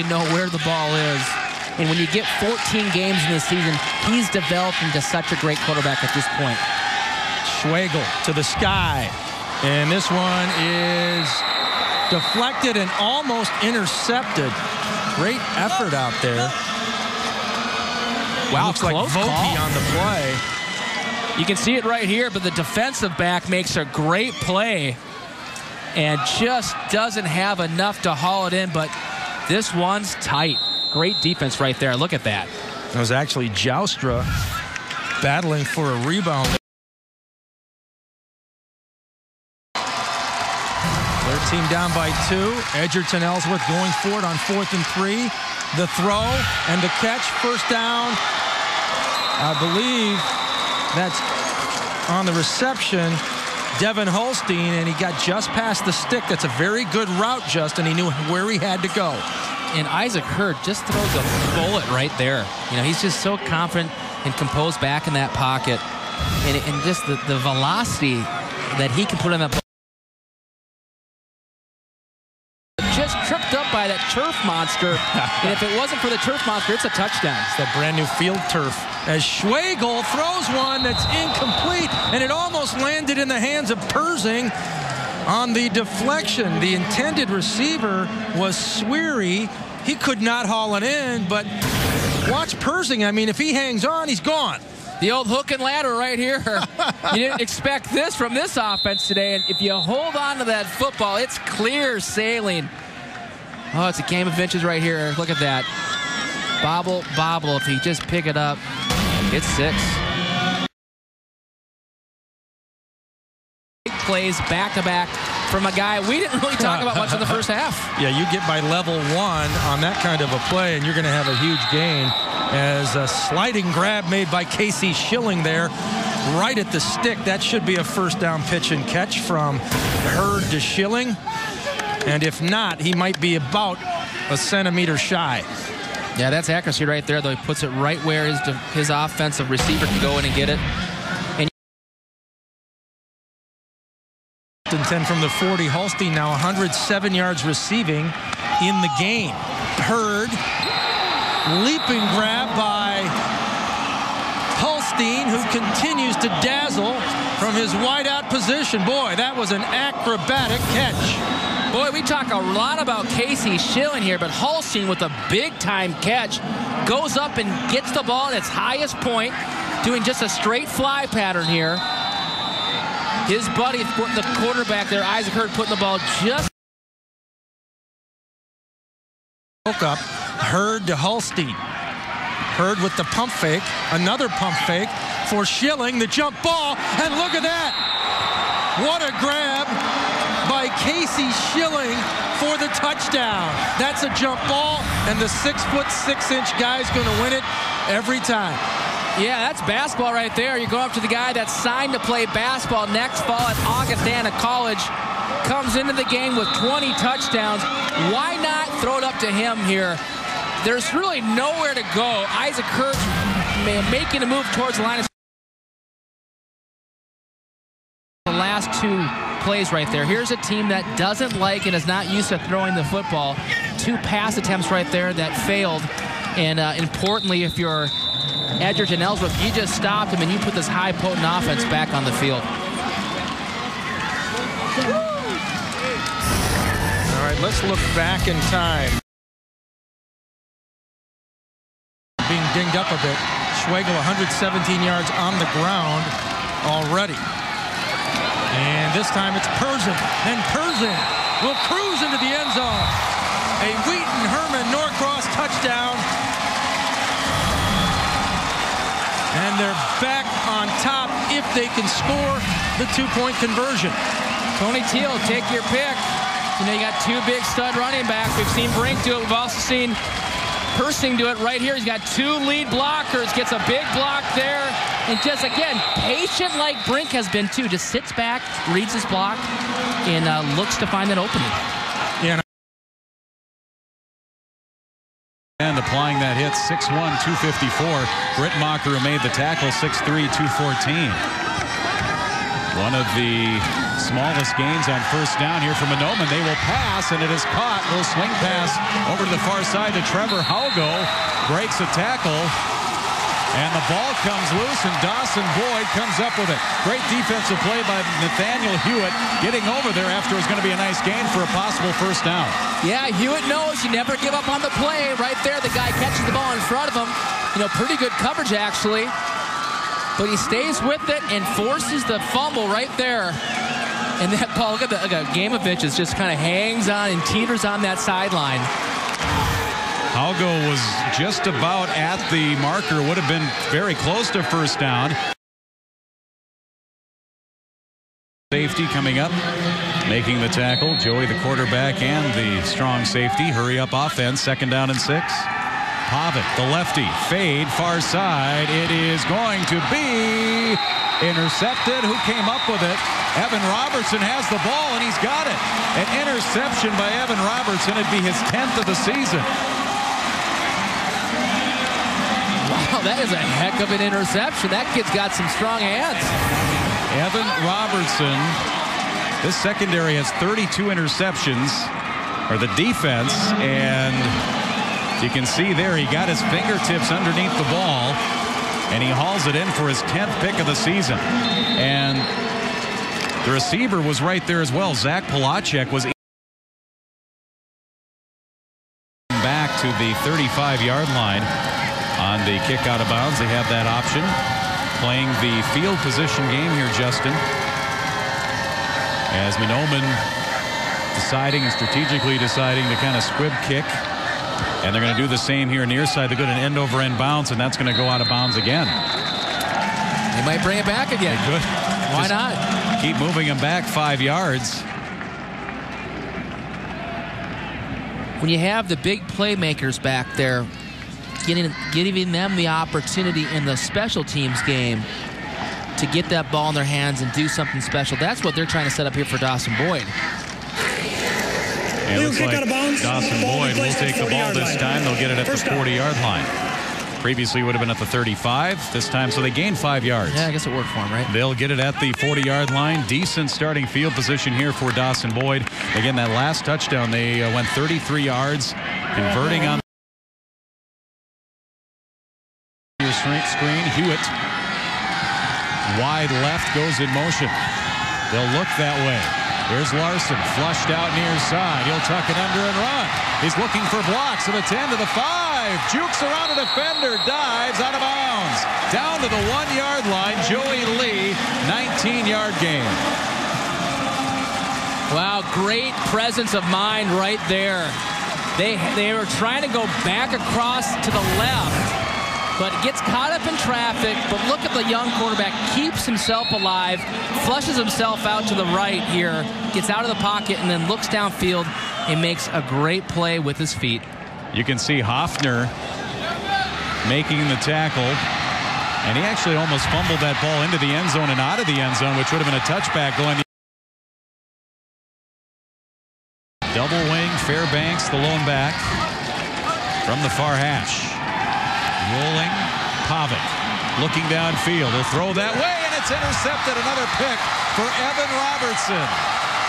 know where the ball is. And when you get 14 games in the season, he's developed into such a great quarterback at this point. Schwegel to the sky. And this one is deflected and almost intercepted. Great effort out there. Wow, looks like Vokey on the play. You can see it right here, but the defensive back makes a great play and just doesn't have enough to haul it in, but this one's tight. Great defense right there. Look at that. It was actually Joustra battling for a rebound. Their team down by 2. Edgerton Ellsworth going for it on 4th and 3. The throw and the catch. First down. I believe that's on the reception. Devin Holstein, and he got just past the stick. That's a very good route, Justin. He knew where he had to go. And Isaac Hurd just throws a bullet right there. You know, he's just so confident and composed back in that pocket. And just the velocity that he can put on that ball. Just tripped up by that turf monster. And if it wasn't for the turf monster, it's a touchdown. It's that brand new field turf. As Schwegel throws one that's incomplete, and it almost landed in the hands of Persing on the deflection. The intended receiver was Sweary. He could not haul it in, but watch Persing. I mean, if he hangs on, he's gone. The old hook and ladder right here. You didn't expect this from this offense today, and if you hold on to that football, it's clear sailing. Oh, it's a game of inches right here. Look at that. Bobble, bobble. If he just pick it up, it's 6. Plays back-to-back from a guy we didn't really talk about much in the first half. Yeah, you get by level 1 on that kind of a play, and you're going to have a huge gain. As a sliding grab made by Casey Schilling there, right at the stick. That should be a first down pitch and catch from Hurd to Schilling. And if not, he might be about a centimeter shy. Yeah, that's accuracy right there, though. He puts it right where his offensive receiver can go in and get it. And 10 from the 40. Holstein now 107 yards receiving in the game. Hurd, leaping grab by Holstein, who continues to dazzle from his wideout position. Boy, that was an acrobatic catch. Boy, we talk a lot about Casey Schilling here, but Holstein with a big-time catch goes up and gets the ball at its highest point, doing just a straight fly pattern here. His buddy, the quarterback there, Isaac Hurd, putting the ball just... Woke up, Hurd to Holstein. Hurd with the pump fake, another pump fake for Schilling, the jump ball, and look at that! What a grab by Casey Schilling for the touchdown. That's a jump ball, and the 6'6" guy's going to win it every time. Yeah, that's basketball right there. You go up to the guy that's signed to play basketball next fall at Augustana College, comes into the game with 20 touchdowns. Why not throw it up to him here? There's really nowhere to go. Isaac Hurd making a move towards the line of the last 2 plays right there. Here's a team that doesn't like and is not used to throwing the football. 2 pass attempts right there that failed. And importantly, if you're Edgerton Ellsworth, you just stopped him and you put this high potent offense back on the field. All right, let's look back in time. Being dinged up a bit. Schwegel 117 yards on the ground already. And this time it's Persing. And Persing will cruise into the end zone. A Wheaton-Herman-Norcross touchdown. And they're back on top if they can score the 2-point conversion. Tony Teal, take your pick. You know, you got 2 big stud running backs. We've seen Brink do it. We've also seen Persing do it right here. He's got 2 lead blockers, gets a big block there, and just, again, patient like Brink has been, too. Just sits back, reads his block, and looks to find an opening. Yeah. And applying that hit, 6'1", 254. Britt Mocker, who made the tackle, 6'3", 214. One of the Smallest gains on first down here from Manoman. They will pass, and it is caught. Little swing pass over to the far side to Trevor Haugo. Breaks a tackle. And the ball comes loose, and Dawson Boyd comes up with it. Great defensive play by Nathaniel Hewitt, getting over there after it was going to be a nice gain for a possible first down. Yeah, Hewitt knows you never give up on the play. Right there, the guy catches the ball in front of him. Pretty good coverage, actually. But he stays with it and forces the fumble right there. And that ball, look at Gamovich just kind of hangs on and teeters on that sideline. Haugo was just about at the marker, would have been very close to first down. Safety coming up, making the tackle. Joey, the quarterback, and the strong safety. Hurry up offense, 2nd down and 6. Pavic, the lefty, fade, far side. It is going to be intercepted. Who came up with it? Evan Robertson has the ball, and he's got it. An interception by Evan Robertson. It'd be his 10th of the season. Wow, that is a heck of an interception. That kid's got some strong hands. Evan Robertson, this secondary has 32 interceptions, or the defense, and you can see there he got his fingertips underneath the ball, and he hauls it in for his 10th pick of the season. And the receiver was right there as well. Zach Polacek was back to the 35-yard line on the kick out of bounds. They have that option. Playing the field position game here, Justin. As Manoman strategically deciding to kind of squib kick. And they're going to do the same here near side. They're going to end over end bounce, and that's going to go out of bounds again. They might bring it back again. They could. Why not? Keep moving them back 5 yards. When you have the big playmakers back there, giving them the opportunity in the special teams game to get that ball in their hands and do something special. That's what they're trying to set up here for Dawson Boyd. And it looks like Dawson Boyd will take the ball this time. They'll get it at the 40-yard line. Previously would have been at the 35 this time, so they gained 5 yards. Yeah, I guess it worked for him, right? They'll get it at the 40-yard line. Decent starting field position here for Dawson Boyd. Again, that last touchdown, they went 33 yards, converting on screen. Hewitt, wide left, goes in motion. They'll look that way. Here's Larson, flushed out near side. He'll tuck it under and run. He's looking for blocks to the 10 to the 5. Jukes around a defender, dives out of bounds. Down to the 1-yard line. Joey Lee, 19-yard gain. Wow, great presence of mind right there. They were trying to go back across to the left, but gets caught up in traffic. But look at the young quarterback, keeps himself alive, flushes himself out to the right here, gets out of the pocket, and then looks downfield and makes a great play with his feet. You can see Hoffner making the tackle, and he actually almost fumbled that ball into the end zone and out of the end zone, which would have been a touchback going. Double wing, Fairbanks, the lone back from the far hash. Rolling, Pavic looking downfield. He'll throw that way, and it's intercepted. Another pick for Evan Robertson.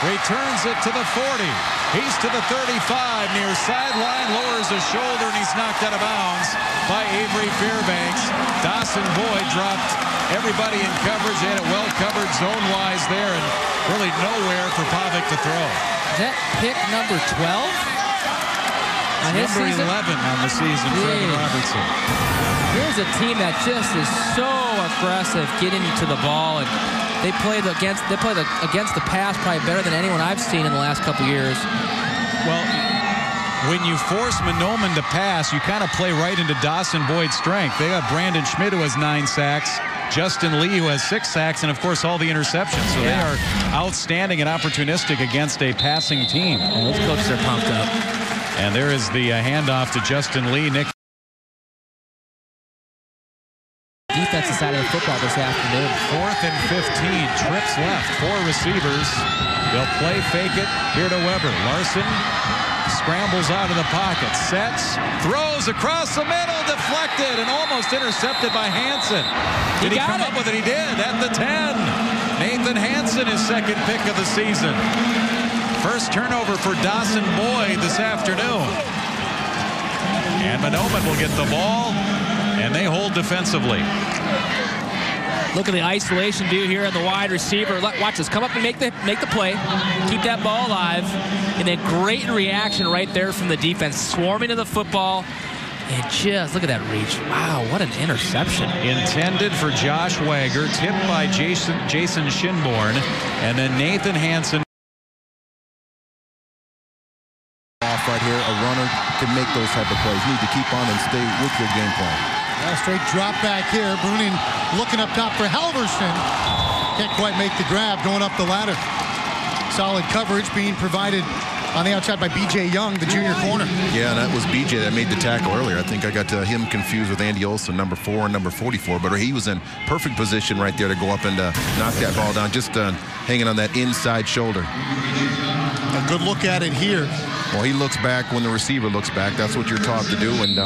Returns it to the 40. He's to the 35 near sideline, lowers his shoulder, and he's knocked out of bounds by Avery Fairbanks. Dawson Boyd dropped everybody in coverage. They had it well covered zone-wise there, and really nowhere for Pavic to throw. Is that pick number 12? Number 11 on the season for Evan Robertson. Here's a team that just is so aggressive getting to the ball, and they play against the pass probably better than anyone I've seen in the last couple years. Well, when you force Manoman to pass, you kind of play right into Dawson Boyd's strength. They got Brandon Schmidt, who has 9 sacks, Justin Lee, who has 6 sacks, and of course all the interceptions. So they are outstanding and opportunistic against a passing team. And those coaches are pumped up. And there is the handoff to Justin Lee. Nick. Defensive side of the football this afternoon. 4th and 15. Trips left. 4 receivers. They'll play fake it here to Weber. Larson scrambles out of the pocket. Sets. Throws across the middle. Deflected and almost intercepted by Hansen. Did he come up with it? He did at the 10. Nathan Hansen, his second pick of the season. First turnover for Dawson Boyd this afternoon. And Monoman will get the ball, and they hold defensively. Look at the isolation view here on the wide receiver. Watch this. Come up and make the play. Keep that ball alive. And then great reaction right there from the defense. Swarming to the football. And just look at that reach. Wow, what an interception. Intended for Josh Wager. Tipped by Jason Shinborn. And then Nathan Hansen. Off right here. A runner can make those type of plays. Need to keep on and stay with your game plan. Straight drop back here. Bruning looking up top for Halverson. Can't quite make the grab going up the ladder. Solid coverage being provided on the outside by B.J. Young, the junior corner. Yeah, and that was B.J. that made the tackle earlier. I think I got him confused with Andy Olson, number 4 and number 44. But he was in perfect position right there to go up and knock that ball down, just hanging on that inside shoulder. A good look at it here. Well, he looks back when the receiver looks back. That's what you're taught to do. And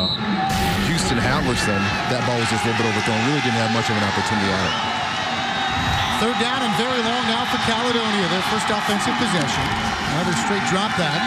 Houston Halverson, that ball was just a little bit overthrown. Really didn't have much of an opportunity on it. Third down and very long now for Caledonia. Their first offensive possession. Another straight drop back.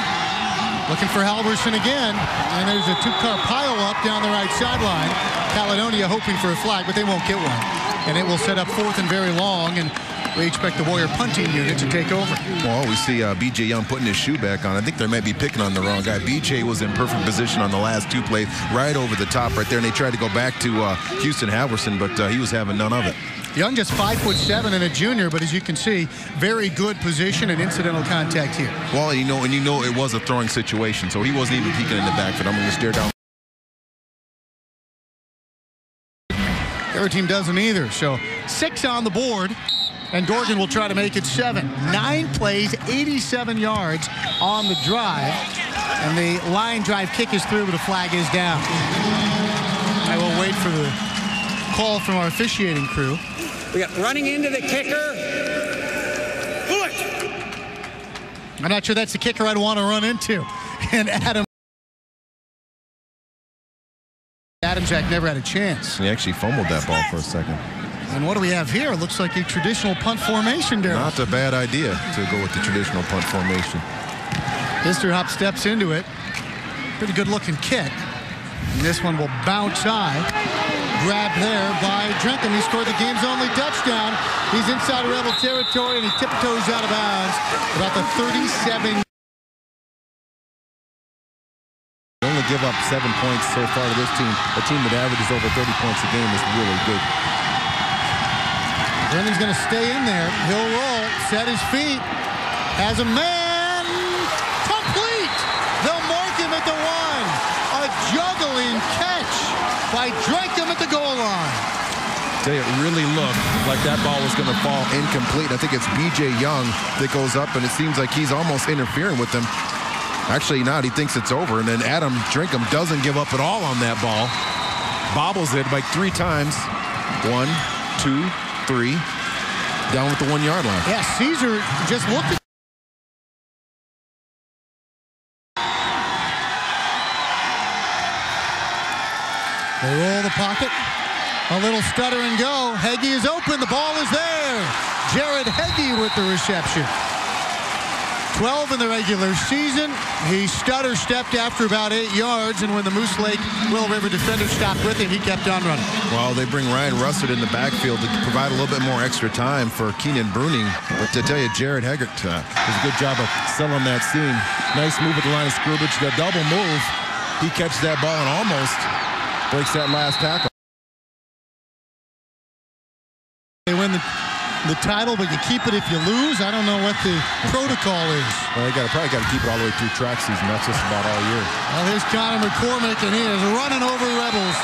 Looking for Halverson again. And there's a two-car pile-up down the right sideline. Caledonia hoping for a flag, but they won't get one. And it will set up fourth and very long. And we expect the Warrior punting unit to take over. Well, we see B.J. Young putting his shoe back on. I think they might be picking on the wrong guy. B.J. was in perfect position on the last two plays, right over the top right there. And they tried to go back to Houston Halverson, but he was having none of it. Young just 5'7" and a junior, but as you can see, very good position and incidental contact here. Well, and you know it was a throwing situation, so he wasn't even peeking in the backfield. I'm going to stare down. The other team doesn't either, so 6 on the board, and Dorgan will try to make it 7. 9 plays, 87 yards on the drive, and the line drive kick is through, but the flag is down. I will wait for the call from our officiating crew. We got running into the kicker. Foot. I'm not sure that's the kicker I'd want to run into. And Adamczak never had a chance. He actually fumbled that ball for a second. And what do we have here? It looks like a traditional punt formation, Darryl. Not a bad idea to go with the traditional punt formation. Hop steps into it. Pretty good looking kick. And this one will bounce high. Grabbed there by Drenkham. He scored the game's only touchdown. He's inside Rebel territory and he tiptoes out of bounds about the 37. They only give up 7 points so far to this team. A team that averages over 30 points a game is really good. Brennan's going to stay in there. He'll roll, set his feet, has a man, complete. They'll mark him at the 1. A juggling catch by Drenkham at the goal line. It really looked like that ball was going to fall incomplete. I think it's B.J. Young that goes up, and it seems like he's almost interfering with them. Actually not. He thinks it's over, and then Adam Drenkham doesn't give up at all on that ball. Bobbles it like 3 times. 1, 2, 3. Down with the 1 yard line. Yeah, Caesar just looked at. They roll the pocket. A little stutter and go. Heggie is open. The ball is there. Jared Heggie with the reception. 12 in the regular season. He stutter-stepped after about 8 yards, and when the Moose Lake Will River defender stopped with him, he kept on running. Well, they bring Ryan Russett in the backfield to provide a little bit more extra time for Keenan Bruning. But to tell you, Jared Heggert does a good job of selling that scene. Nice move at the line of scrimmage. The double move. He catches that ball and almost breaks that last tackle. They win the title, but you keep it if you lose. I don't know what the protocol is. Well, they probably got to keep it all the way through track season. That's just about all year. Well, here's Connor McCormick, and he is running over Rebels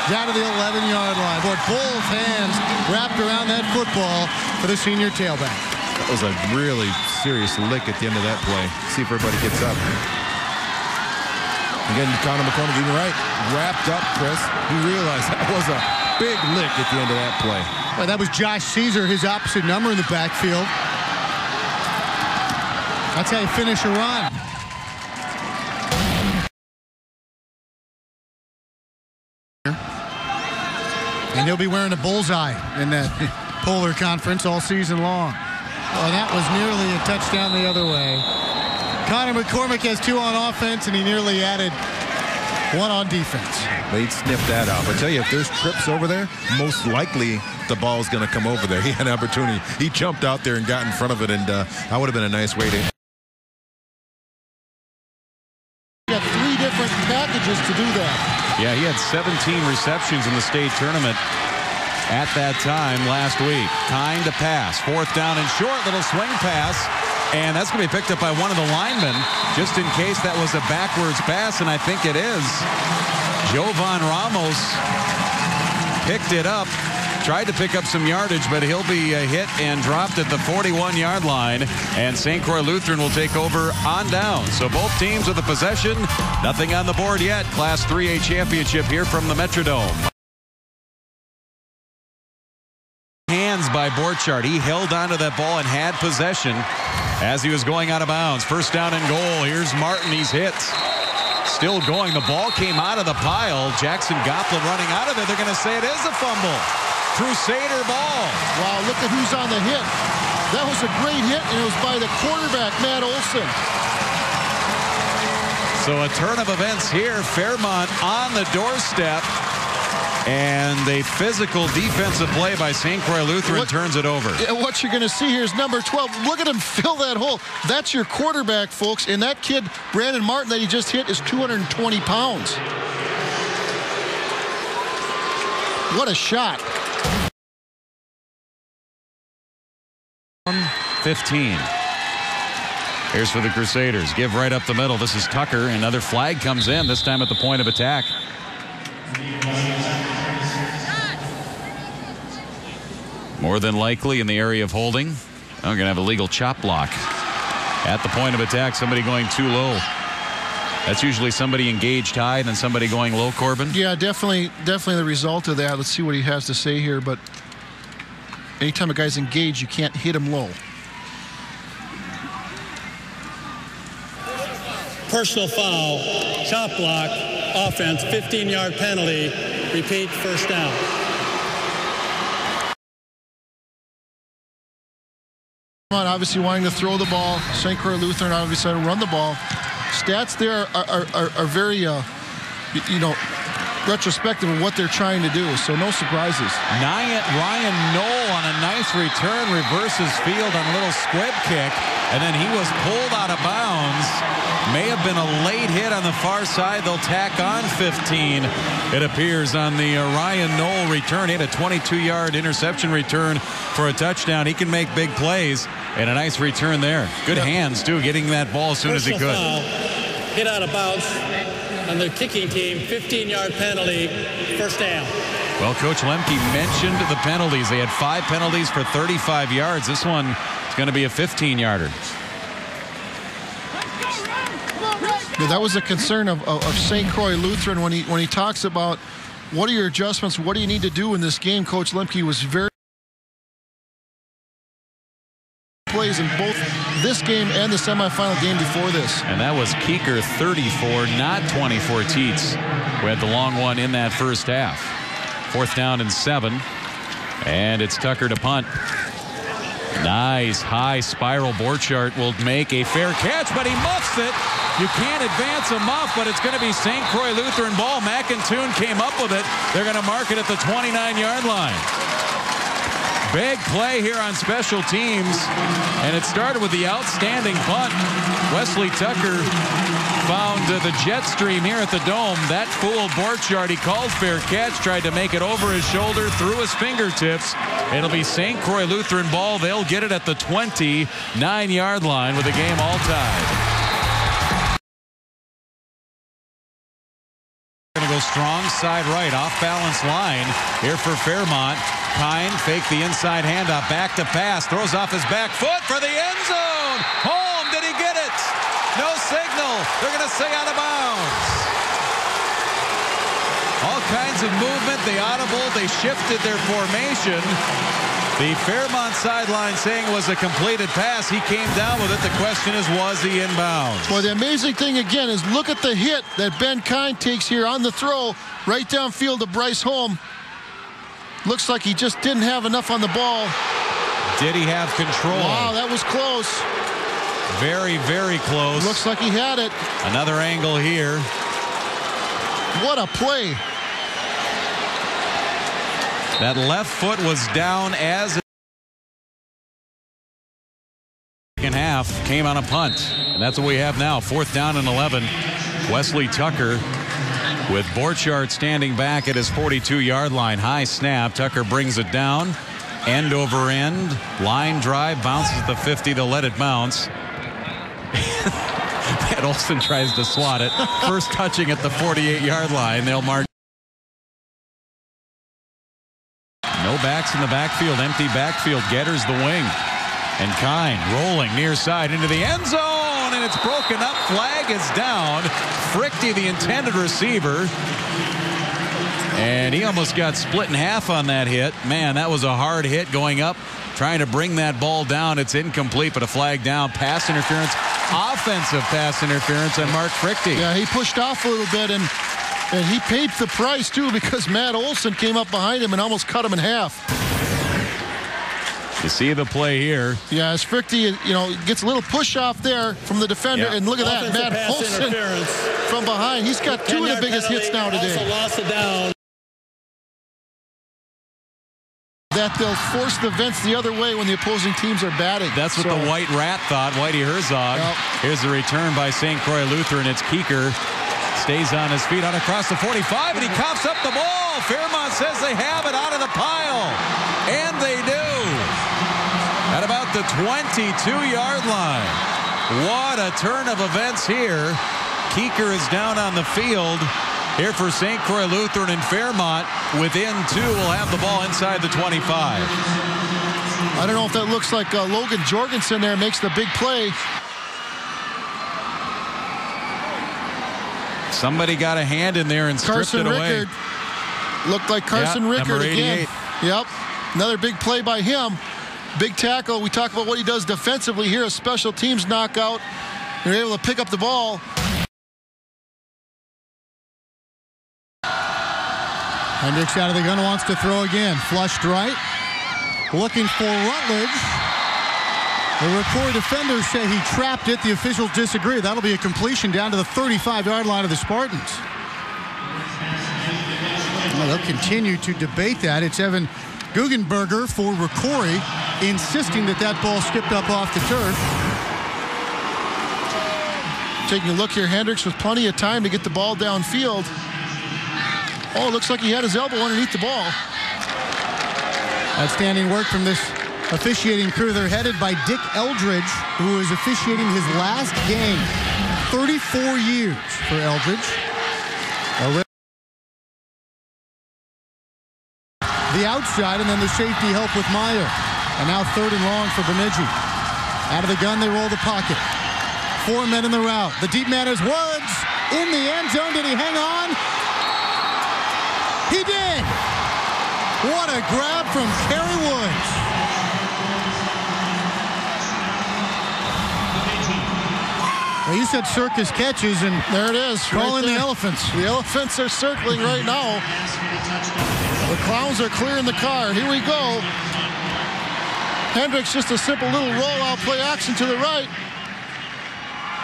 down to the 11-yard line. Boy, both hands wrapped around that football for the senior tailback. That was a really serious lick at the end of that play. See if everybody gets up. Again, Connor McCormick, even right, wrapped up, Chris. You realize that was a big lick at the end of that play. Well, that was Josh Caesar, his opposite number in the backfield. That's how you finish a run. And he'll be wearing a bullseye in that Polar Conference all season long. Well, that was nearly a touchdown the other way. Connor McCormick has 2 on offense, and he nearly added 1 on defense. They'd sniff that out. But I tell you, if there's trips over there, most likely the ball's going to come over there. He had an opportunity. He jumped out there and got in front of it, and that would have been a nice way to. He got 3 different packages to do that. Yeah, he had 17 receptions in the state tournament at that time last week. Time to pass. 4th down and short. Little swing pass. And that's going to be picked up by one of the linemen, just in case that was a backwards pass, and I think it is. Jovan Ramos picked it up, tried to pick up some yardage, but he'll be hit and dropped at the 41-yard line, and St. Croix Lutheran will take over on down. So both teams with the possession, nothing on the board yet. Class 3A championship here from the Metrodome. Hands by Borchardt. He held onto that ball and had possession as he was going out of bounds. 1st down and goal. Here's Martin. He's hit. Still going. The ball came out of the pile. Jackson Goplin running out of it. They're going to say it is a fumble. Crusader ball. Wow, look at who's on the hit. That was a great hit, and it was by the quarterback, Matt Olson. So a turn of events here. Fairmont on the doorstep. And a physical defensive play by St. Croix Lutheran turns it over. What you're going to see here is number 12. Look at him fill that hole. That's your quarterback, folks. And that kid, Brandon Martin, that he just hit is 220 pounds. What a shot. 15. Here's for the Crusaders. Give right up the middle. This is Tucker. Another flag comes in, this time at the point of attack. More than likely in the area of holding. I'm going to have a legal chop block. At the point of attack, somebody going too low. That's usually somebody engaged high and then somebody going low, Corbin. Yeah, definitely the result of that. Let's see what he has to say here. But anytime a guy's engaged, you can't hit him low. Personal foul, chop block, offense, 15-yard penalty, repeat, 1st down. Obviously wanting to throw the ball. St. Croix Lutheran obviously to run the ball. Stats there are very, retrospective of what they're trying to do. So no surprises. Ryan Knoll on a nice return, reverses field on a little squib kick, and then he was pulled out of bounds. May have been a late hit on the far side. They'll tack on 15, it appears, on the Ryan Knoll return. He had a 22-yard interception return for a touchdown. He can make big plays, and a nice return there. Good hands, too, getting that ball as soon as he could. Foul, hit out of bounds on the kicking team, 15-yard penalty, 1st down. Well, Coach Lemke mentioned the penalties. They had 5 penalties for 35 yards. This one is going to be a 15-yarder. Yeah, that was a concern of St. Croix Lutheran when he talks about what are your adjustments, what do you need to do in this game. Coach Lemke was very plays in both this game and the semifinal game before this. And that was Keeker 34, not 24 Teets, who had the long one in that first half. 4th down and 7, and it's Tucker to punt. Nice high spiral. Borchardt will make a fair catch, but he muffs it. You can't advance a muff, but it's going to be St. Croix Lutheran ball. McIntoon came up with it. They're going to mark it at the 29-yard line. Big play here on special teams, and it started with the outstanding punt. Wesley Tucker found the jet stream here at the Dome. That fooled Borchardt. He called fair catch, tried to make it over his shoulder, through his fingertips. It'll be St. Croix Lutheran ball. They'll get it at the 29-yard line with the game all tied. Going to go strong side right, off balance line here for Fairmont. Kine fake the inside handoff, back to pass, throws off his back foot for the end zone. Home, did he get it? No signal. They're going to say out of bounds. All kinds of movement. They audible. They shifted their formation. The Fairmont sideline saying it was a completed pass. He came down with it. The question is, was he inbounds? Well, the amazing thing again is look at the hit that Ben Kine takes here on the throw right downfield to Bryce Holm. Looks like he just didn't have enough on the ball. Did he have control? Wow, that was close. Very, very close. Looks like he had it. Another angle here. What a play. That left foot was down as second half came on a punt. And that's what we have now. 4th down and 11. Wesley Tucker with Borchardt standing back at his 42-yard line. High snap. Tucker brings it down. End over end. Line drive. Bounces the 50 to let it bounce. Matt Olson tries to swat it. First touching at the 48-yard line. They'll mark. No backs in the backfield. Empty backfield. Getter's the wing. And Kine rolling near side into the end zone. And it's broken up. Flag is down. Frichte, the intended receiver. And he almost got split in half on that hit. Man, that was a hard hit going up. Trying to bring that ball down. It's incomplete, but a flag down. Pass interference. Offensive pass interference on Mark Frichte. Yeah, he pushed off a little bit, and he paid the price, too, because Matt Olson came up behind him and almost cut him in half. You see the play here. Yeah, as Frichte, gets a little push off there from the defender, and look at that. Matt Olson from behind. He's got 2 of the biggest hits now today. Also lost it down. That they'll force the vents the other way when the opposing teams are batting. That's what the White Rat thought, Whitey Herzog. Yep. Here's the return by St. Croix Lutheran. It's Keeker. Stays on his feet on across the 45, and he coughs up the ball. Fairmont says they have it out of the pile. And they do. At about the 22-yard line. What a turn of events here. Keeker is down on the field. Here for St. Croix Lutheran and Fairmont. Within 2 will have the ball inside the 25. I don't know if that looks like Logan Jorgensen there makes the big play. Somebody got a hand in there and stripped it away. Looked like Carson Rickard again. Yep. Another big play by him. Big tackle. We talk about what he does defensively here. A special teams knockout. They're able to pick up the ball. Hendricks out of the gun, wants to throw again. Flushed right. Looking for Rutledge. The Rocori defenders say he trapped it. The officials disagree. That'll be a completion down to the 35-yard line of the Spartans. Well, they'll continue to debate that. It's Evan Guggenberger for Rocori, insisting that that ball skipped up off the turf. Taking a look here, Hendricks with plenty of time to get the ball downfield. Oh, it looks like he had his elbow underneath the ball. Outstanding work from this officiating crew. They're headed by Dick Eldridge, who is officiating his last game. 34 years for Eldridge. The outside, and then the safety help with Meyer. And now 3rd and long for Bemidji. Out of the gun, they roll the pocket. 4 men in the route. The deep man is Woods. In the end zone, did he hang on? He did! What a grab from Kerry Woods. Well, you said circus catches, and there it is. Calling the elephants. The elephants are circling right now. The clowns are clearing the car. Here we go. Hendricks, just a simple little rollout play action to the right.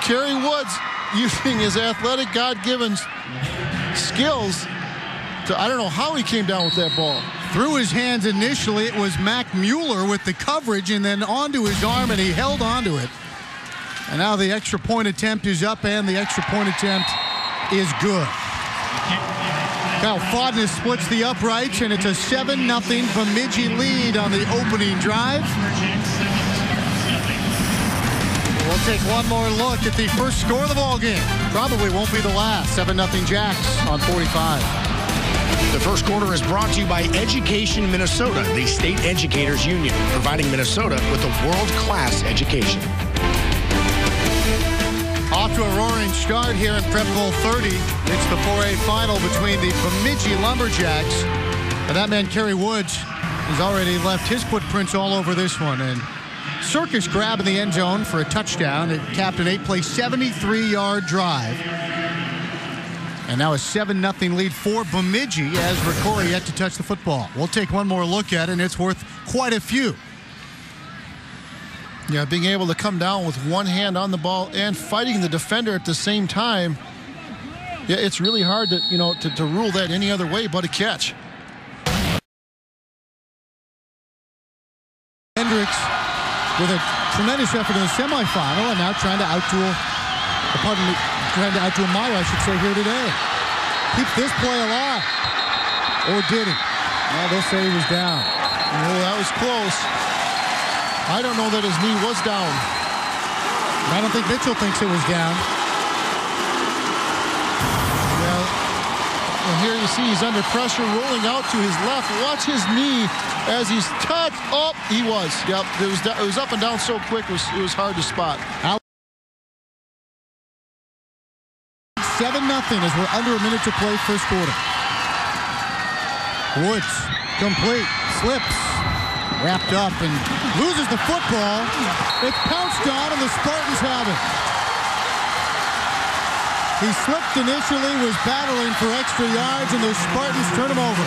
Kerry Woods using his athletic God-given skills. I don't know how he came down with that ball. Through his hands initially, it was Mac Mueller with the coverage, and then onto his arm, and he held onto it. And now the extra point attempt is up, and the extra point attempt is good. Kyle Fodness splits the uprights, and it's a 7-0 Bemidji lead on the opening drive. We'll take one more look at the first score of the ball game. Probably won't be the last. 7-0 Jacks on 45. The first quarter is brought to you by Education Minnesota, the state educators union, providing Minnesota with a world-class education. Off to a roaring start here in Prep Bowl 30. It's the 4A final between the Bemidji Lumberjacks. And that man, Kerry Woods, has already left his footprints all over this one. And circus grab in the end zone for a touchdown. It capped an 8-play, 73-yard drive. And now a 7-0 lead for Bemidji as Ricori yet to touch the football. We'll take one more look at it, and it's worth quite a few. Yeah, being able to come down with one hand on the ball and fighting the defender at the same time. Yeah, it's really hard to, to rule that any other way but a catch. Hendricks with a tremendous effort in the semifinal and now trying to outduel Meyer, I should say, here today. Keep this play alive. Or did he? Well, they'll say he was down. Oh, that was close. I don't know that his knee was down. I don't think Mitchell thinks it was down. Yeah. And here you see he's under pressure, rolling out to his left. Watch his knee as he's touched. Oh, he was. Yep, it was up and down so quick, it was hard to spot. 7-0 as we're under a minute to play first quarter. Woods, complete, slips, wrapped up and loses the football. It's pounced on and the Spartans have it. He slipped initially, was battling for extra yards, and the Spartans turn him over.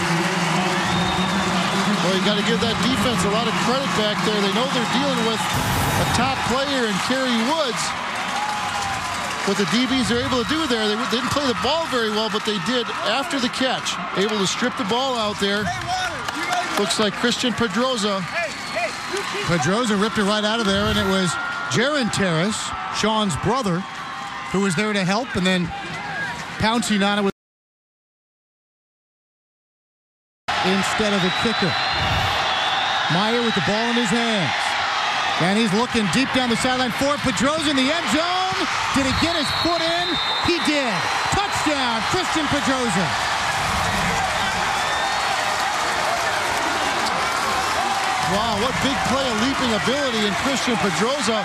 Well, you got to give that defense a lot of credit back there. They know they're dealing with a top player in Kerry Woods. What the DBs are able to do there, they didn't play the ball very well, but they did after the catch. Able to strip the ball out there. Looks like Christian Pedroza. Pedroza ripped it right out of there, and it was Jaron Terrace, Sean's brother, who was there to help, and then pouncing on it with instead of the kicker. Meyer with the ball in his hands. And he's looking deep down the sideline for Pedroza in the end zone. Did he get his foot in? He did. Touchdown, Christian Pedroza. Wow, what big play of leaping ability in Christian Pedroza.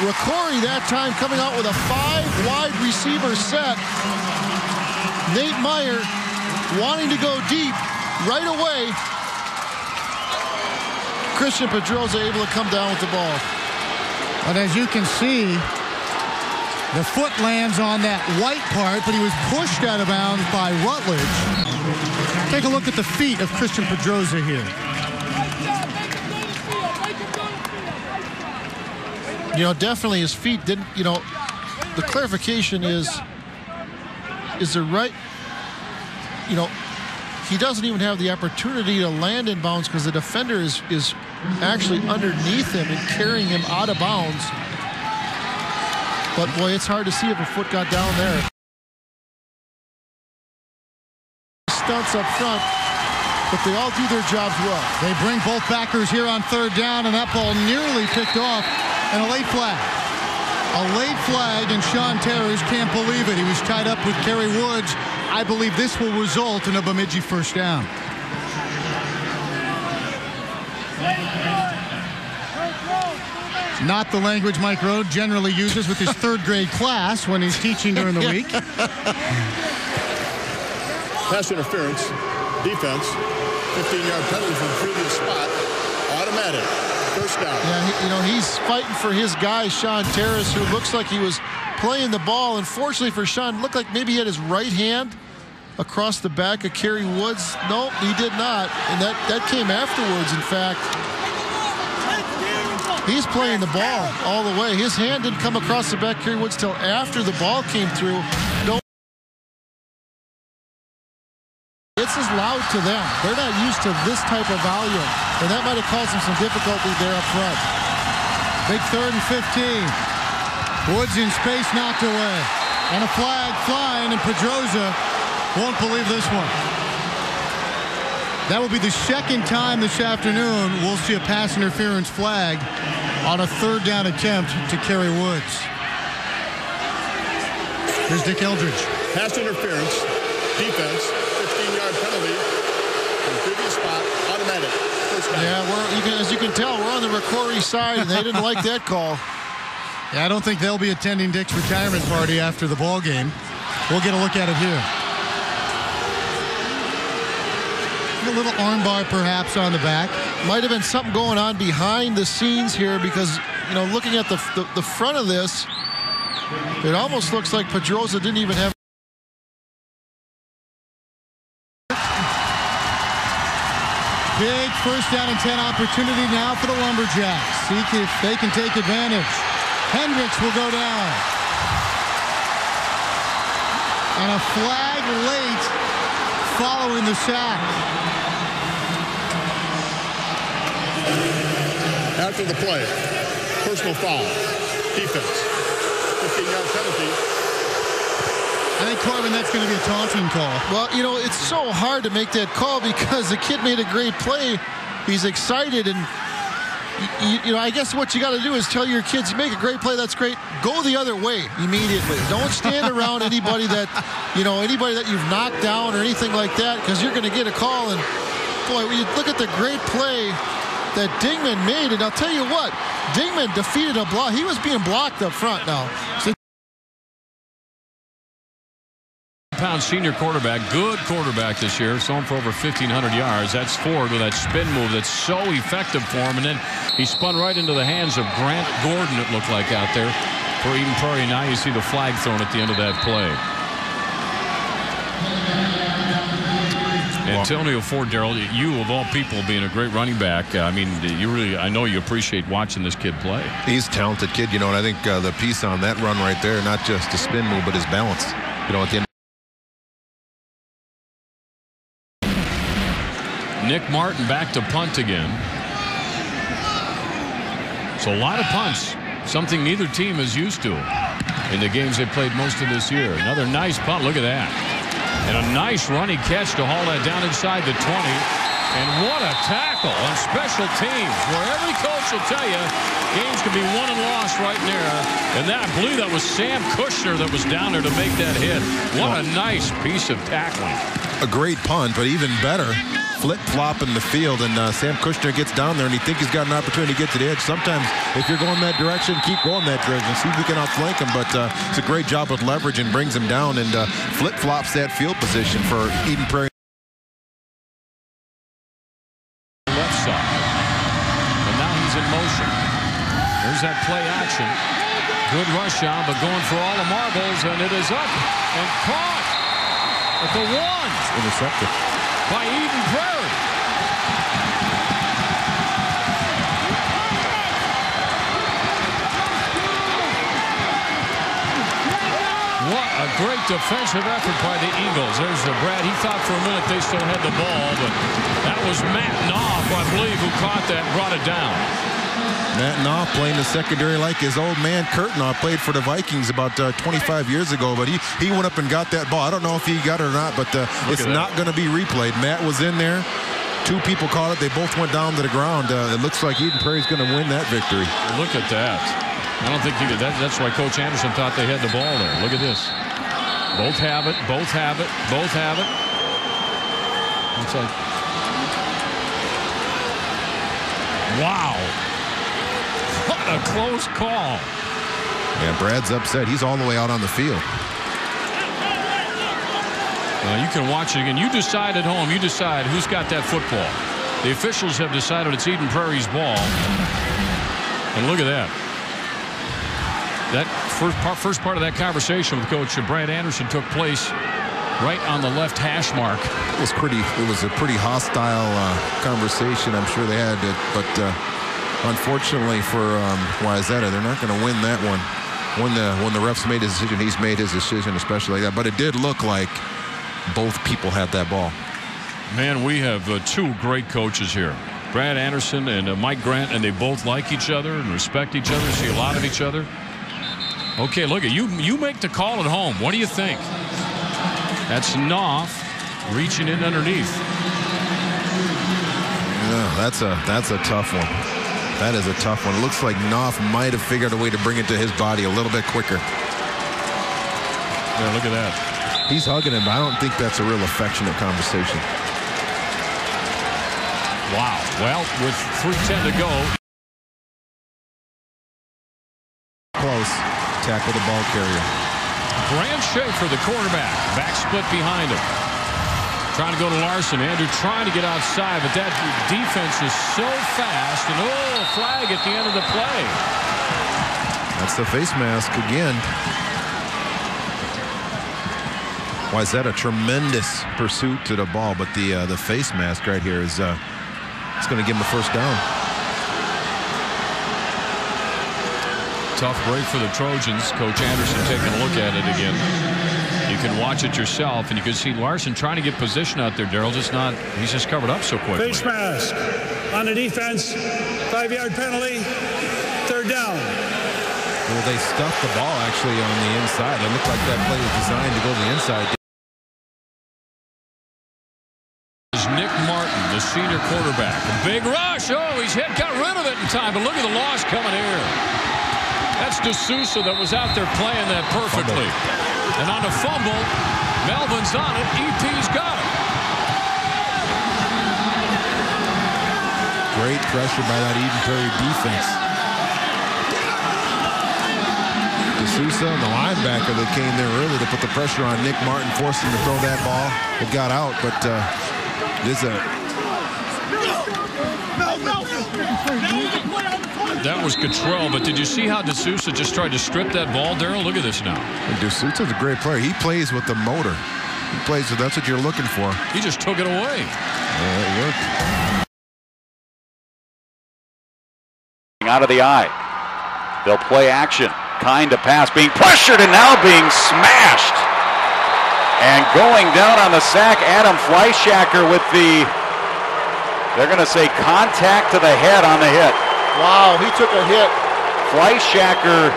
Ricori that time coming out with a 5-wide receiver set. Nate Meyer wanting to go deep right away. Christian Pedroza able to come down with the ball. But as you can see, the foot lands on that white part, but he was pushed out of bounds by Rutledge. Take a look at the feet of Christian Pedroza here. Definitely his feet didn't, the clarification is there right, he doesn't even have the opportunity to land in bounds because the defender is actually underneath him and carrying him out of bounds. But boy, it's hard to see if a foot got down there. Stunts up front, but they all do their jobs well. They bring both backers here on third down, and that ball nearly picked off, and a late flag. A late flag, and Sean Terrace can't believe it. He was tied up with Kerry Woods. I believe this will result in a Bemidji first down. Not the language Mike Rode generally uses with his third grade class when he's teaching during the week. Pass interference, defense, 15-yard penalty from the previous spot, automatic, first down. Yeah, he's fighting for his guy, Sean Terrace, who looks like he was playing the ball. Unfortunately for Sean, looked like maybe he had his right hand across the back of Kerry Woods. Nope, he did not. And that came afterwards, in fact. He's playing the ball all the way. His hand didn't come across the back of Kerry Woods till after the ball came through. It's as loud to them. They're not used to this type of volume. And that might have caused them some difficulty there up front. Big 3rd and 15. Woods in space knocked away. And a flag flying, and Pedroza won't believe this one. That will be the second time this afternoon we'll see a pass interference flag on a third down attempt to Kerry Woods. Here's Dick Eldridge. Pass interference, defense, 15-yard penalty from previous spot, automatic. First down. Yeah, as you can tell, we're on the Ricori side, and they didn't like that call. Yeah, I don't think they'll be attending Dick's retirement party after the ball game. We'll get a look at it here. A little armbar perhaps on the back. Might have been something going on behind the scenes here because, looking at the front of this, it almost looks like Pedroza didn't even have first down and 10 opportunity now for the Lumberjacks. See if they can take advantage. Hendricks will go down. And a flag late following the sack. After the play, personal foul, defense, 15-yard penalty. I think, Corbin, that's going to be a taunting call. Well, you know, it's so hard to make that call because the kid made a great play. He's excited, and you know, I guess what you got to do is tell your kids, you make a great play, that's great. Go the other way immediately. Don't stand around anybody that you've knocked down or anything like that, because you're going to get a call. And boy, when you look at the great play that Dingman made, and I'll tell you what, Dingman defeated a block. He was being blocked up front now. So senior quarterback, good quarterback this year, thrown for over 1,500 yards. That's Ford with that spin move that's so effective for him, and then he spun right into the hands of Grant Gordon, it looked like, out there for Eden Prairie. Now you see the flag thrown at the end of that play. Antonio Ford, Darrell, you of all people being a great running back, I mean, I know you appreciate watching this kid play. He's a talented kid, you know, and I think the piece on that run right there, not just the spin move, but his balance, you know, at the end. Nick Martin back to punt again. So a lot of punts, something neither team is used to in the games they played most of this year. Another nice punt. Look at that. And a nice running catch to haul that down inside the 20. And what a tackle on special teams, where every coach will tell you games can be won and lost right there. And that, I believe that was Sam Kushner that was down there to make that hit. What a nice piece of tackling. A great punt, but even better, flip-flop in the field, and Sam Kushner gets down there, and he thinks he's got an opportunity to get to the edge. Sometimes, if you're going that direction, keep going that direction. See if you can outflank him, but it's a great job with leverage and brings him down and flip-flops that field position for Eden Prairie. Left side. And now he's in motion. There's that play action. Good rush on, but going for all the marbles, and it is up and caught at the 1. Intercepted by Eden Prairie. What a great defensive effort by the Eagles. There's Brad. He thought for a minute they still had the ball, but that was Matt Knopf, I believe, who caught that and brought it down. Matt Knopf playing the secondary like his old man Kurt Knopf played for the Vikings about 25 years ago, but he went up and got that ball. I don't know if he got it or not, but it's not going to be replayed. Matt was in there. 2 people caught it. They both went down to the ground. It looks like Eden Prairie's going to win that victory. Look at that. I don't think he did that. That's why Coach Anderson thought they had the ball there. Look at this. Both have it. Both have it. Both have it. Looks like. Wow. What a close call. Yeah, Brad's upset. He's all the way out on the field. You can watch it again. You decide at home. You decide who's got that football. The officials have decided it's Eden Prairie's ball. And look at that. That first part of that conversation with Coach Brad Anderson took place right on the left hash mark. It was a pretty hostile conversation. I'm sure they had it, but unfortunately for Wayzata, they're not going to win that one. When the refs made his decision, he's made his decision, especially like that. But it did look like both people had that ball. Man, we have 2 great coaches here. Brad Anderson and Mike Grant, and they both like each other and respect each other, see a lot of each other. Okay, look at you. You make the call at home. What do you think? That's Knopf reaching in underneath. Yeah, that's a tough one. That is a tough one. It looks like Knopf might have figured a way to bring it to his body a little bit quicker. Yeah, look at that. He's hugging him, but I don't think that's a real affectionate conversation. Wow. Well, with 3:10 to go. Close. Tackle the ball carrier. Grant Schaefer, the quarterback. Back split behind him. Trying to go to Larson. Andrew trying to get outside, but that defense is so fast. And a flag at the end of the play. That's the face mask again. Wayzata, tremendous pursuit to the ball, but the face mask right here is It's going to give him a first down. Tough break for the Trojans. Coach Anderson taking a look at it again. You can watch it yourself, and you can see Larson trying to get position out there, Darryl. He's just covered up so quickly. Face mask on the defense. 5-yard penalty. Third down. Well, they stuffed the ball actually on the inside. It looked like that play was designed to go to the inside. Nick Martin, the senior quarterback. A big rush. Oh, he's hit. Got rid of it in time. But look at the loss coming here. That's D'Souza that was out there playing that perfectly. And on the fumble, Melvin's on it. EP's got it. Great pressure by that Eden Prairie defense. D'Souza, the linebacker that came there early to put the pressure on Nick Martin, forced him to throw that ball. It got out, but that was Cottrell, but did you see how D'Souza just tried to strip that ball, Darryl? Look at this now. D'Souza's a great player. He plays with the motor. He plays with, that's what you're looking for. He just took it away. Yeah, it worked. Out of the eye. They'll play action. Kind of pass. Being pressured and now being smashed. And going down on the sack, Adam Fleischacker with the, they're going to say contact to the head on the hit. Wow, he took a hit. Fleischacker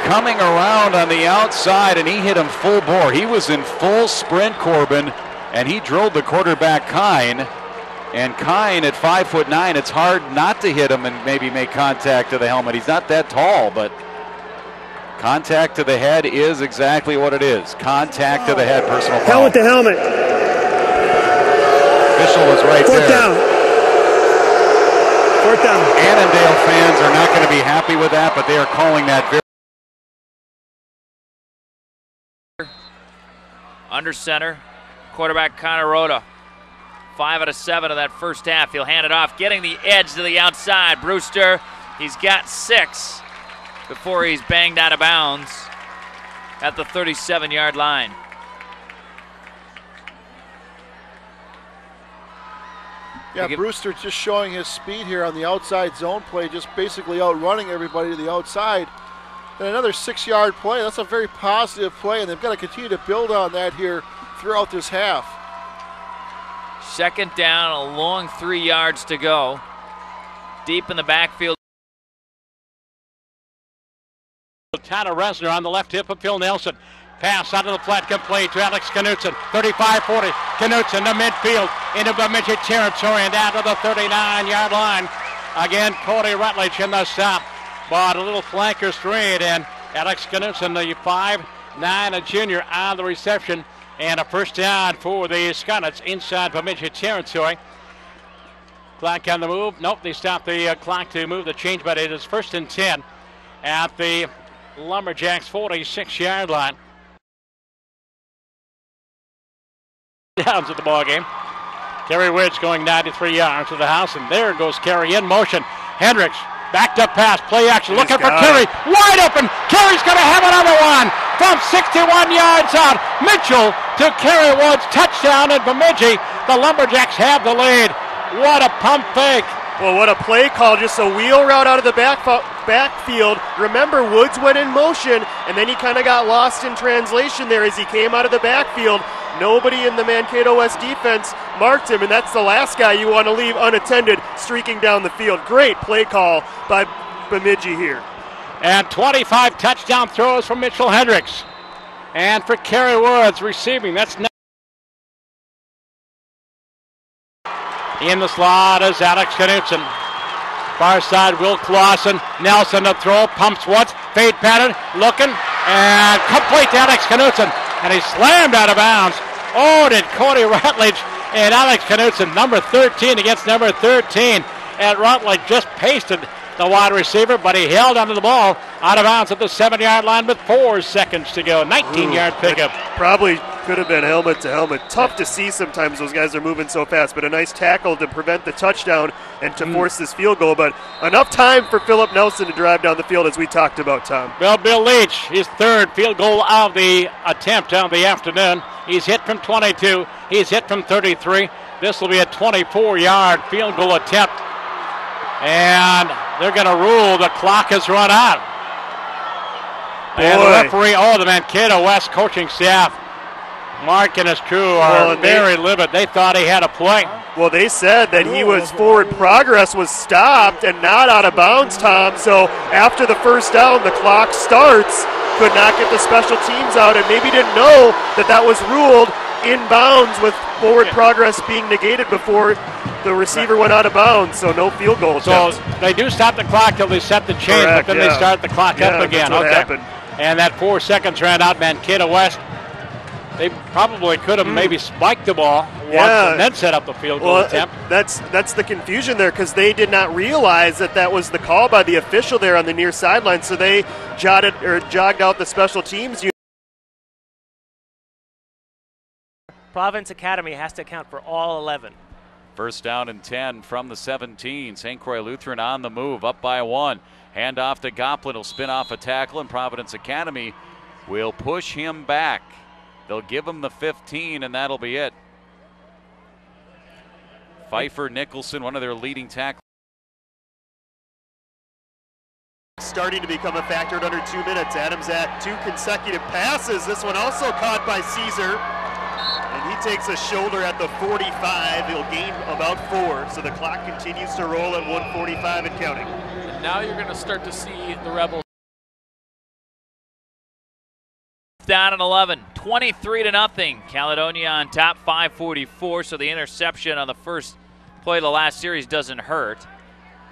coming around on the outside, and he hit him full bore. He was in full sprint, Corbin, and he drilled the quarterback Kine. And Kine at 5'9", it's hard not to hit him and maybe make contact to the helmet. He's not that tall, but contact to the head is exactly what it is. Contact to the head, personal foul. Helmet to helmet. Official was right Fourth there. down. Fourth down. Annandale fans are not going to be happy with that, but they are calling that very. Under center, quarterback Connor Rhoda. 5 out of 7 of that first half. He'll hand it off, getting the edge to the outside. Brewster, he's got 6 before he's banged out of bounds at the 37-yard line. Yeah, Brewster just showing his speed here on the outside zone play, just basically outrunning everybody to the outside. And another 6-yard play. That's a very positive play, and they've got to continue to build on that here throughout this half. Second down, a long 3 yards to go. Deep in the backfield. Tanner Resner on the left hip of Phil Nelson. Pass out of the flat, complete to Alex Knutson. 35-40. Knutson to midfield into Bemidji territory and down to the 39-yard line. Again, Cody Rutledge in the stop. But a little flanker straight, and Alex Knutson, the 5'9", a junior, on the reception. And a first down for the Scarlets inside Bemidji territory. Clock on the move. Nope, they stopped the clock to move the change, but it is 1st and 10 at the Lumberjacks 46-yard line. Downs at the ball game. Kerry Woods going 93 yards to the house, and there goes Kerry in motion. Hendricks, backed up pass, play action, looking for Kerry. Wide open. Kerry's going to have another one from 61 yards out. Mitchell to Kerry Woods. Touchdown in Bemidji. The Lumberjacks have the lead. What a pump fake. Well, what a play call. Just a wheel route out of the backfield. Remember, Woods went in motion, and then he kind of got lost in translation there as he came out of the backfield. Nobody in the Mankato West defense marked him, and that's the last guy you want to leave unattended streaking down the field. Great play call by Bemidji here. And 25 touchdown throws from Mitchell Hendricks. And for Kerry Woods receiving, that's not. In the slot is Alex Knutson. Far side, Will Clausen. Nelson to throw, pumps once, fade pattern, looking, and complete to Alex Knutson. And he slammed out of bounds. Oh, did Cody Rutledge and Alex Knutson, number 13 against number 13. And Rutledge just pasted the wide receiver, but he held onto the ball out of bounds at the 7-yard line with 4 seconds to go. 19-yard pickup. Probably could have been helmet to helmet. Tough to see sometimes, those guys are moving so fast, but a nice tackle to prevent the touchdown and to force this field goal. But enough time for Philip Nelson to drive down the field, as we talked about, Tom. Well, Bill Leach, his 3rd field goal of the attempt of the afternoon. He's hit from 22. He's hit from 33. This will be a 24-yard field goal attempt. And they're going to rule the clock has run out. And the referee, the Mankato West coaching staff, Mark and his crew are very livid. They thought he had a play. Well, they said that he was forward progress was stopped and not out of bounds, Tom. So after the first down, the clock starts. Could not get the special teams out and maybe didn't know that was ruled in bounds with forward progress being negated before the receiver went out of bounds, so no field goal attempt. So they do stop the clock till they set the change, but then they start the clock up again. That's what happened. And that 4 seconds ran out. Mankato West, they probably could have maybe spiked the ball once and then set up the field goal attempt. That's the confusion there because they did not realize that was the call by the official there on the near sideline, so they jogged out the special teams unit. Providence Academy has to account for all 11. First down and 10 from the 17. St. Croix Lutheran on the move, up by 1. Hand off to Goplin. He'll spin off a tackle, and Providence Academy will push him back. They'll give him the 15, and that'll be it. Pfeiffer Nicholson, one of their leading tacklers. Starting to become a factor at under 2 minutes. Adams at 2 consecutive passes. This one also caught by Caesar. And he takes a shoulder at the 45. He'll gain about 4. So the clock continues to roll at 1:45 and counting. And now you're going to start to see the Rebels. Down at 11, 23-0. Caledonia on top, 5:44. So the interception on the first play of the last series doesn't hurt.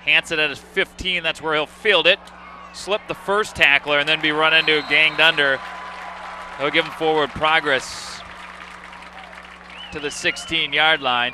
Hansen at his 15, that's where he'll field it. Slip the first tackler and then be run into, ganged under. He'll give him forward progress to the 16-yard line.